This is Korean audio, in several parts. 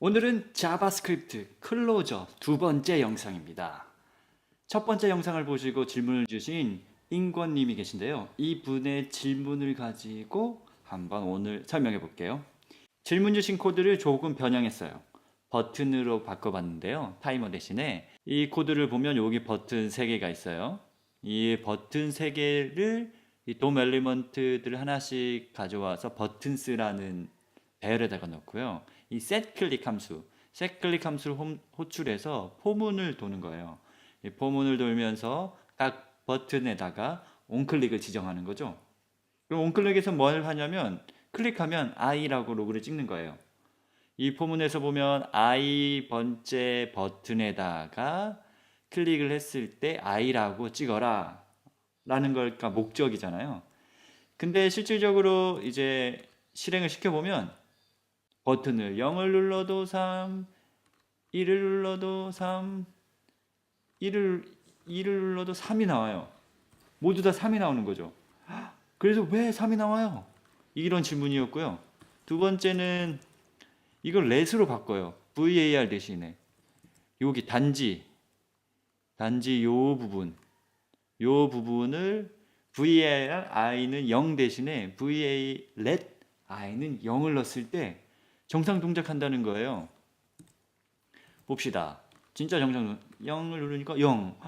오늘은 자바스크립트 클로저 두 번째 영상입니다. 첫 번째 영상을 보시고 질문을 주신 인권님이 계신데요. 이 분의 질문을 가지고 한번 오늘 설명해 볼게요. 질문 주신 코드를 조금 변형했어요. 버튼으로 바꿔봤는데요. 타이머 대신에 이 코드를 보면 여기 버튼 3개가 있어요. 이 버튼 3개를 이 돔 엘리먼트들을 하나씩 가져와서 버튼스라는 배열에다가 넣고요. 이 set 클릭 함수, set 클릭 함수를 호출해서 포문을 도는 거예요. 이 포문을 돌면서 각 버튼에다가 온클릭을 지정하는 거죠. 그럼 온클릭에서 뭘 하냐면 클릭하면 I라고 로그를 찍는 거예요. 이 포문에서 보면 I 번째 버튼에다가 클릭을 했을 때 I라고 찍어라 라는 걸까 목적이잖아요. 근데 실질적으로 이제 실행을 시켜보면 버튼을 0을 눌러도 3, 1을 눌러도 3, 1을 눌러도 3이 나와요. 모두 다 3이 나오는 거죠. 그래서 왜 3이 나와요? 이런 질문이었고요. 두 번째는 이걸 let으로 바꿔요. var 대신에 여기 단지 요 부분을 var i는 0 대신에 va let i는 0을 넣었을 때 정상 동작한다는 거예요. 봅시다. 진짜 정상 0을 누르니까 0,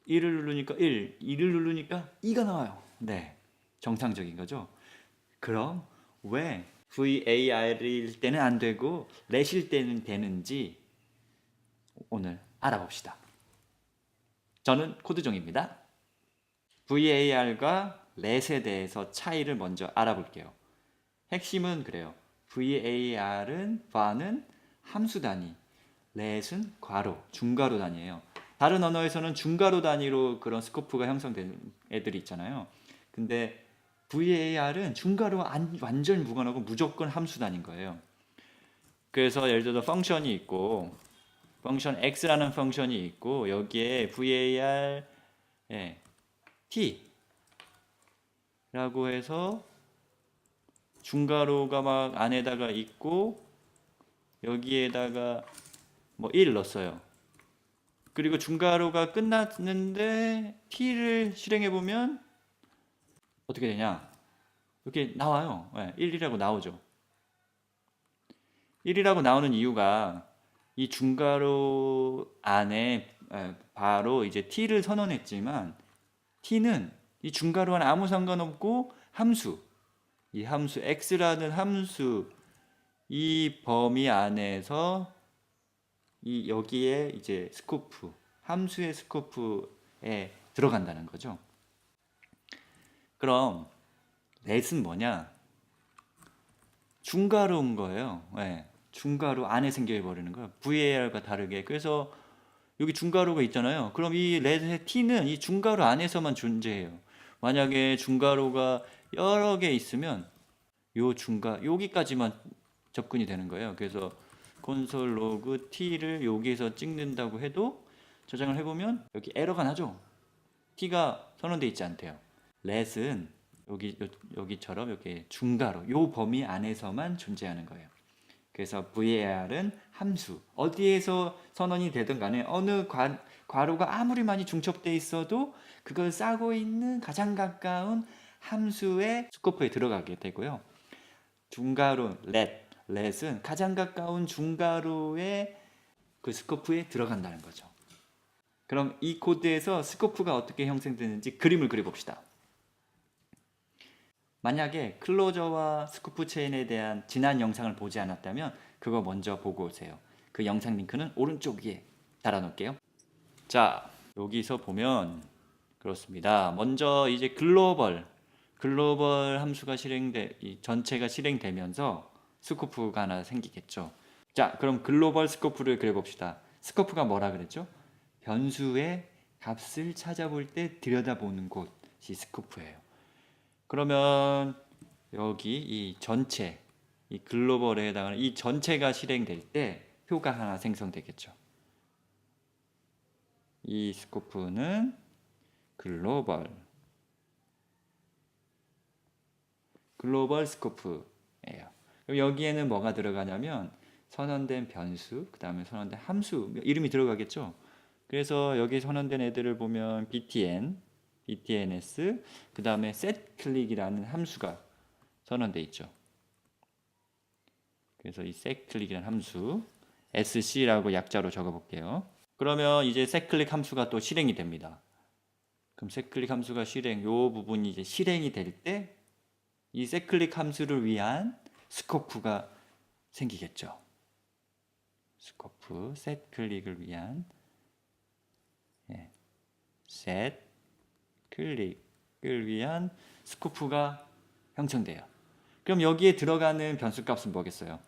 1을 누르니까 1, 2를 누르니까 2가 나와요. 네, 정상적인 거죠. 그럼 왜 VAR일 때는 안 되고 let일 때는 되는지 오늘 알아봅시다. 저는 코드종입니다. VAR과 let에 대해서 차이를 먼저 알아볼게요. 핵심은 그래요. var은 함수 단위, let은 괄호, 중괄호 단위예요. 다른 언어에서는 중괄호 단위로 그런 스코프가 형성된 애들이 있잖아요. 근데 var은 중괄호와 완전 무관하고 무조건 함수 단위인 거예요. 그래서 예를 들어 펑션이 있고 펑션 x라는 펑션이 있고 여기에 var t라고 해서 중괄호가 막 안에다가 있고 여기에다가 뭐 1 넣었어요. 그리고 중괄호가 끝났는데 t를 실행해 보면 어떻게 되냐? 이렇게 나와요. 1이라고 나오죠. 1이라고 나오는 이유가 이 중괄호 안에 바로 이제 t를 선언했지만 t는 이 중괄호와는 아무 상관없고 이 함수 x라는 함수 이 범위 안에서 이 여기에 이제 스코프 함수의 스코프에 들어간다는 거죠. 그럼 let은 뭐냐? 중괄호인 거예요. 중괄호 안에 생겨 버리는 거예요. VAR과 다르게. 그래서 여기 중괄호가 있잖아요. 그럼 이 let의 t는 이 중괄호 안에서만 존재해요. 만약에 중괄호가 여러 개 있으면 여기까지만 접근이 되는 거예요. 그래서 콘솔 로그 t를 여기에서 찍는다고 해도 저장을 해보면 여기 에러가 나죠. t가 선언되어 있지 않대요. let은 여기처럼 이렇게 중괄호 요 범위 안에서만 존재하는 거예요. 그래서 var은 함수 어디에서 선언이 되든 간에 어느 괄호가 아무리 많이 중첩되어 있어도 그걸 싸고 있는 가장 가까운 함수의 스코프에 들어가게 되고요. 중괄호 let은 가장 가까운 중괄호의 그 스코프에 들어간다는 거죠. 그럼 이 코드에서 스코프가 어떻게 형성되는지 그림을 그려봅시다. 만약에 클로저와 스코프 체인에 대한 지난 영상을 보지 않았다면 그거 먼저 보고 오세요. 그 영상 링크는 오른쪽 위에 달아놓을게요. 자, 여기서 보면 그렇습니다. 먼저 이제 글로벌 함수가 이 전체가 실행되면서 스코프가 하나 생기겠죠. 자, 그럼 글로벌 스코프를 그려봅시다. 스코프가 뭐라 그랬죠? 변수의 값을 찾아볼 때 들여다보는 곳이 스코프예요. 그러면 여기 이 전체, 이 글로벌에 해당하는 이 전체가 실행될 때 표가 하나 생성되겠죠. 이 스코프는 글로벌 스코프예요. 그럼 여기에는 뭐가 들어가냐면 선언된 변수, 그 다음에 선언된 함수 이름이 들어가겠죠. 그래서 여기 선언된 애들을 보면 btn, btns, 그 다음에 setClick이라는 함수가 선언돼 있죠. 그래서 이 setClick이라는 함수 sc라고 약자로 적어볼게요. 그러면 이제 setClick 함수가 또 실행이 됩니다. 그럼 setClick 함수가 요 부분이 이제 실행이 될 때 이 setClick 함수를 위한 스코프가 생기겠죠. 스코프, setClick을 위한 setClick을 위한 스코프가 형성돼요. 그럼 여기에 들어가는 변수 값은 뭐겠어요?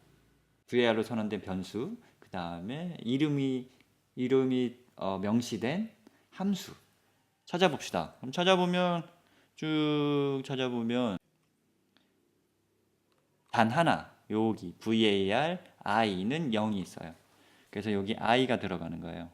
VAR로 선언된 변수, 그 다음에 이름이 명시된 함수 찾아봅시다. 그럼 쭉 찾아보면 단 하나 여기 var i는 0이 있어요. 그래서 여기 i가 들어가는 거예요.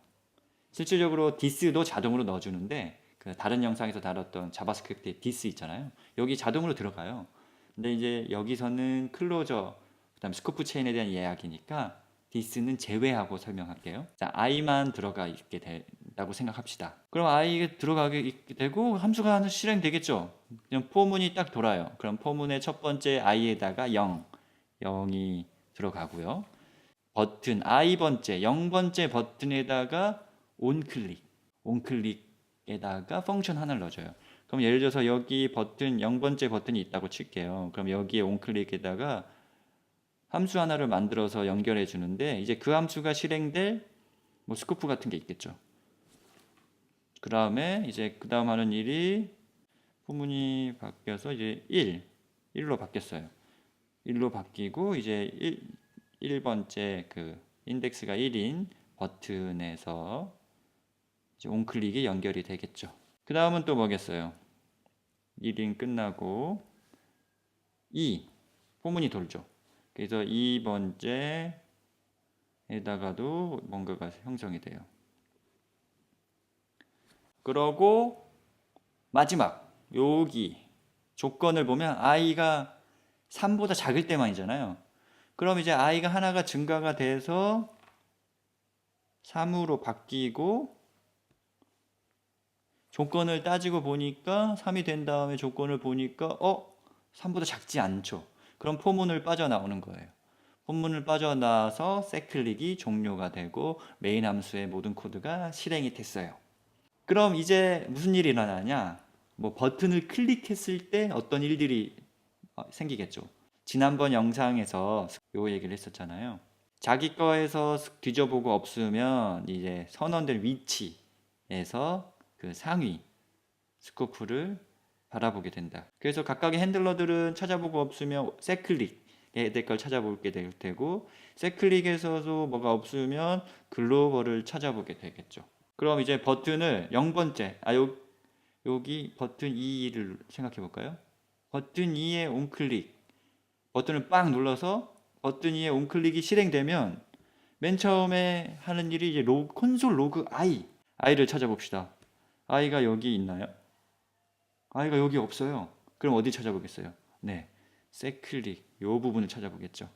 실질적으로 this도 자동으로 넣어주는데 그 다른 영상에서 다뤘던 자바스크립트의 this 있잖아요. 여기 자동으로 들어가요. 근데 이제 여기서는 클로저 그다음 스코프 체인에 대한 이야기니까 this는 제외하고 설명할게요. 자, i만 들어가 있게 된다고 생각합시다. 그럼 i가 들어가게 있게 되고 함수가 하나 실행되겠죠. 그냥 포문이 딱 돌아요. 그럼 포문의 첫 번째 i에다가 0이 들어가고요. 버튼 i번째 0번째 버튼에다가 온클릭에다가 펑션 하나를 넣어줘요. 그럼 예를 들어서 여기 버튼 0번째 버튼이 있다고 칠게요. 그럼 여기에 온클릭에다가 함수 하나를 만들어서 연결해 주는데 이제 그 함수가 실행될 뭐 스코프 같은 게 있겠죠. 그 다음에 이제 그 다음 하는 일이 포문이 바뀌어서 이제 1로 바뀌었어요. 1로 바뀌고 이제 1번째 그 인덱스가 1인 버튼에서 이제 온클릭이 연결이 되겠죠. 그 다음은 또 뭐겠어요? 1인 끝나고 포문이 돌죠. 그래서 2번째에다가도 뭔가가 형성이 돼요. 그러고 마지막 여기 조건을 보면 i가 3보다 작을 때만이잖아요. 그럼 이제 i가 하나가 증가가 돼서 3으로 바뀌고 조건을 따지고 보니까 3이 된 다음에 조건을 보니까 3보다 작지 않죠. 그럼 포문을 빠져나오는 거예요. 포문을 빠져나와서 setClick이 종료가 되고 메인 함수의 모든 코드가 실행이 됐어요. 그럼 이제 무슨 일이 일어나냐? 뭐 버튼을 클릭했을 때 어떤 일들이 생기겠죠. 지난번 영상에서 요 얘기를 했었잖아요. 자기 거에서 뒤져보고 없으면 이제 선언된 위치에서 그 상위 스코프를 바라보게 된다. 그래서 각각의 핸들러들은 찾아보고 없으면 setClick에 대해 걸 찾아보게 될 테고 setClick에서도 뭐가 없으면 글로벌을 찾아보게 되겠죠. 그럼 이제 버튼을 0번째 여기 버튼 2를 생각해 볼까요? 버튼 2의 온클릭 버튼을 빵 눌러서 버튼 2의 온클릭이 실행되면 맨 처음에 하는 일이 이제 콘솔 로그 i를 찾아봅시다. i가 여기 있나요? i가 여기 없어요. 그럼 어디 찾아보겠어요? 네, setClick 요 부분을 찾아보겠죠.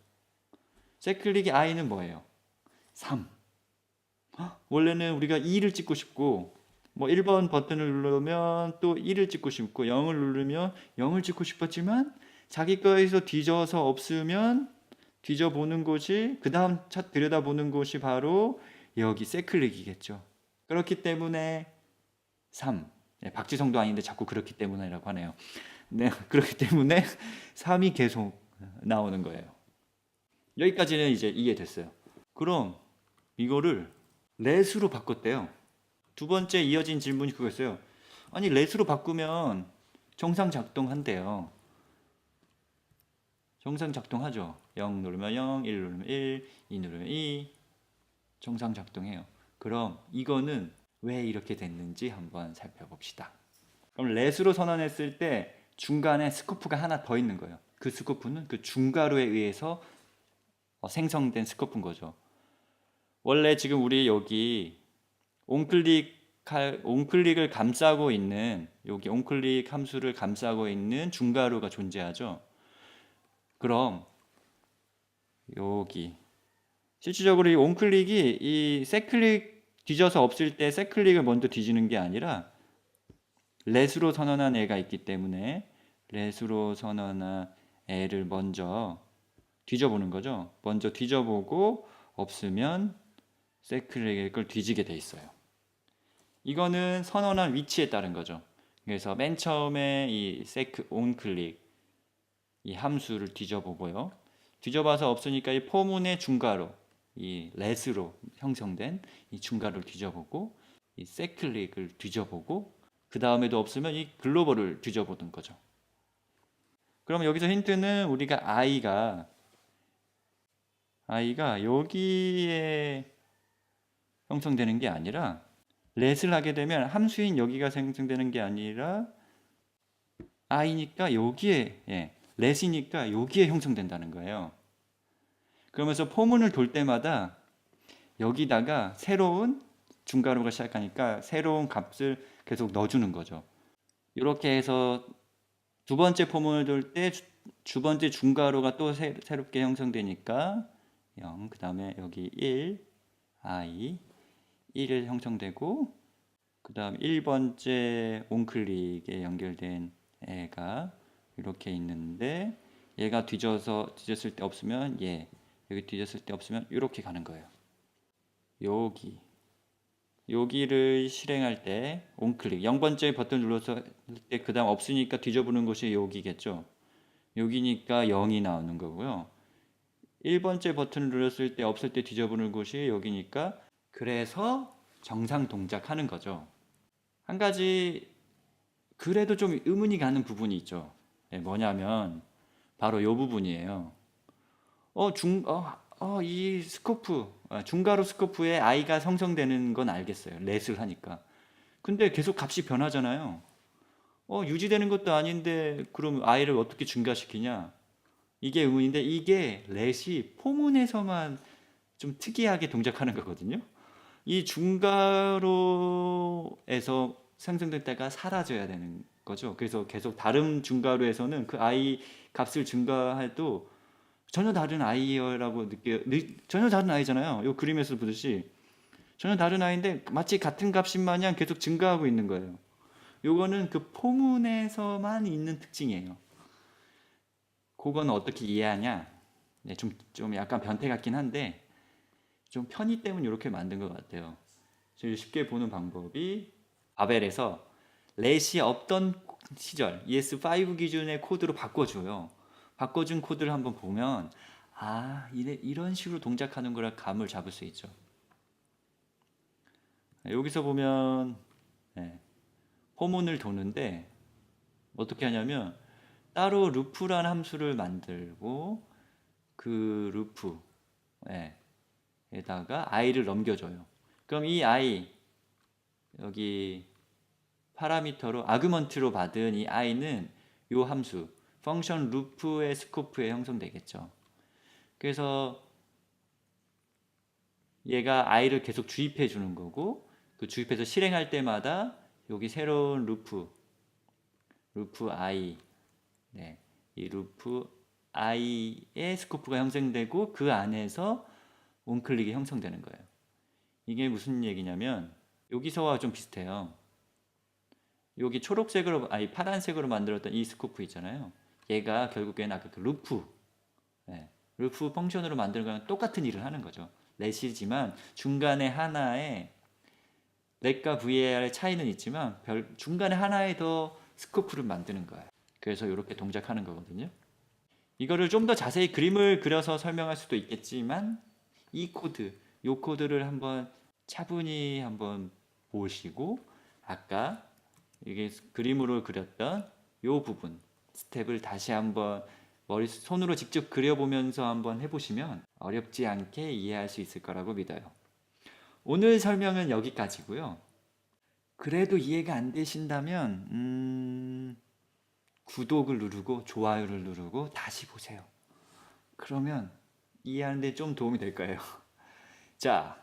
setClick의 i는 뭐예요? 3. 원래는 우리가 2를 찍고 싶고 뭐 1번 버튼을 누르면 또 1을 찍고 싶고 0을 누르면 0을 찍고 싶었지만 자기 거에서 뒤져서 없으면 뒤져보는 곳이 그 다음 들여다보는 곳이 바로 여기 setClick이겠죠. 그렇기 때문에 3. 네, 박지성도 아닌데 자꾸 그렇기 때문에라고 하네요. 네, 그렇기 때문에 3이 계속 나오는 거예요. 여기까지는 이제 이해됐어요. 그럼 이거를 let으로 바꿨대요. 두 번째 이어진 질문이 그거였어요. 아니 let으로 바꾸면 정상 작동한대요. 정상 작동하죠. 0 누르면 0, 1 누르면 1, 2 누르면 2 정상 작동해요. 그럼 이거는 왜 이렇게 됐는지 한번 살펴봅시다. 그럼 let으로 선언했을 때 중간에 스코프가 하나 더 있는 거예요. 그 스코프는 그 중괄호에 의해서 생성된 스코프인 거죠. 원래 지금 우리 여기 온클릭을 감싸고 있는 여기 온클릭 함수를 감싸고 있는 중괄호가 존재하죠. 그럼 여기 실질적으로 이 onClick이 이 새클릭 뒤져서 없을 때 새클릭을 먼저 뒤지는 게 아니라 let으로 선언한 애가 있기 때문에 let으로 선언한 애를 먼저 뒤져보는 거죠. 먼저 뒤져보고 없으면 새클릭을 뒤지게 돼 있어요. 이거는 선언한 위치에 따른 거죠. 그래서 맨 처음에 이 sec onClick 이 함수를 뒤져보고요. 뒤져봐서 없으니까 이 포문의 중괄호 이 let으로 형성된 이 중괄호를 뒤져보고 이 새클릭을 뒤져보고 그 다음에도 없으면 이 글로벌을 뒤져보는 거죠. 그럼 여기서 힌트는 우리가 i가 여기에 형성되는 게 아니라 let을 하게 되면 함수인 여기가 생성되는 게 아니라 i니까 여기에 let이니까 여기에 형성된다는 거예요. 그러면서 포문을 돌 때마다 여기다가 새로운 중괄호가 시작하니까 새로운 값을 계속 넣어주는 거죠. 이렇게 해서 두 번째 포문을 돌 때 두 번째 중괄호가 또 새롭게 형성되니까 0, 그 다음에 여기 1, i, 1을 형성되고 그 다음 1번째 onClick에 연결된 애가 이렇게 있는데 얘가 뒤졌을 때 없으면 여기 뒤졌을 때 없으면 이렇게 가는 거예요. 여기를 실행할 때 onClick 0번째 버튼 눌렀을 때 그 다음 없으니까 뒤져보는 곳이 여기겠죠. 여기니까 0이 나오는 거고요. 1번째 버튼을 눌렀을 때 없을 때 뒤져보는 곳이 여기니까 그래서 정상 동작하는 거죠. 한 가지 그래도 좀 의문이 가는 부분이 있죠. 뭐냐면 바로 이 부분이에요. 이 스코프, 중괄호 스코프에 i가 성성되는 건 알겠어요. let을 하니까. 근데 계속 값이 변하잖아요. 유지되는 것도 아닌데 그럼 i를 어떻게 증가시키냐? 이게 의문인데 이게 let이 포문에서만 좀 특이하게 동작하는 거거든요. 이 중괄호에서 생성될 때가 사라져야 되는 거죠. 그래서 계속 다른 중괄호에서는 그 i 값을 증가해도 전혀 다른 i라고 전혀 다른 i잖아요. 이 그림에서 보듯이 전혀 다른 i인데 마치 같은 값인 마냥 계속 증가하고 있는 거예요. 요거는 그 포문에서만 있는 특징이에요. 그건 어떻게 이해하냐? 좀 약간 변태 같긴 한데 좀 편의 때문에 이렇게 만든 것 같아요. 제일 쉽게 보는 방법이 바벨에서 let이 없던 시절 ES5 기준의 코드로 바꿔줘요. 바꿔준 코드를 한번 보면 이런 식으로 동작하는 거라 감을 잡을 수 있죠. 여기서 보면 포문을 도는데 어떻게 하냐면 따로 루프라는 함수를 만들고 그 루프에다가 i를 넘겨줘요. 그럼 이 i 여기 파라미터로 아규먼트로 받은 이 i는 요 함수 펑션 루프의 스코프에 형성되겠죠. 그래서 얘가 i를 계속 주입해 주는 거고 그 주입해서 실행할 때마다 여기 새로운 루프 i 이 루프 i의 스코프가 형성되고 그 안에서 onClick이 형성되는 거예요. 이게 무슨 얘기냐면 여기서와 좀 비슷해요. 여기 초록색으로 파란색으로 만들었던 이 스코프 있잖아요. 얘가 결국에는 아까 그 루프 펑션으로 만드는 거랑 똑같은 일을 하는 거죠. let이지만 중간에 하나의 let과 var의 차이는 있지만 중간에 하나의 더 스코프를 만드는 거예요. 그래서 이렇게 동작하는 거거든요. 이거를 좀 더 자세히 그림을 그려서 설명할 수도 있겠지만 이 코드를 한번 차분히 한번 보시고 아까 이게 그림으로 그렸던 이 부분 스텝을 다시 한번 손으로 직접 그려보면서 한번 해보시면 어렵지 않게 이해할 수 있을 거라고 믿어요. 오늘 설명은 여기까지고요. 그래도 이해가 안 되신다면 구독을 누르고 좋아요를 누르고 다시 보세요. 그러면 이해하는 데 좀 도움이 될 거예요. 자,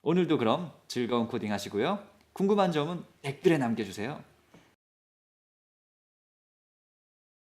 오늘도 그럼 즐거운 코딩 하시고요. 궁금한 점은 댓글에 남겨주세요.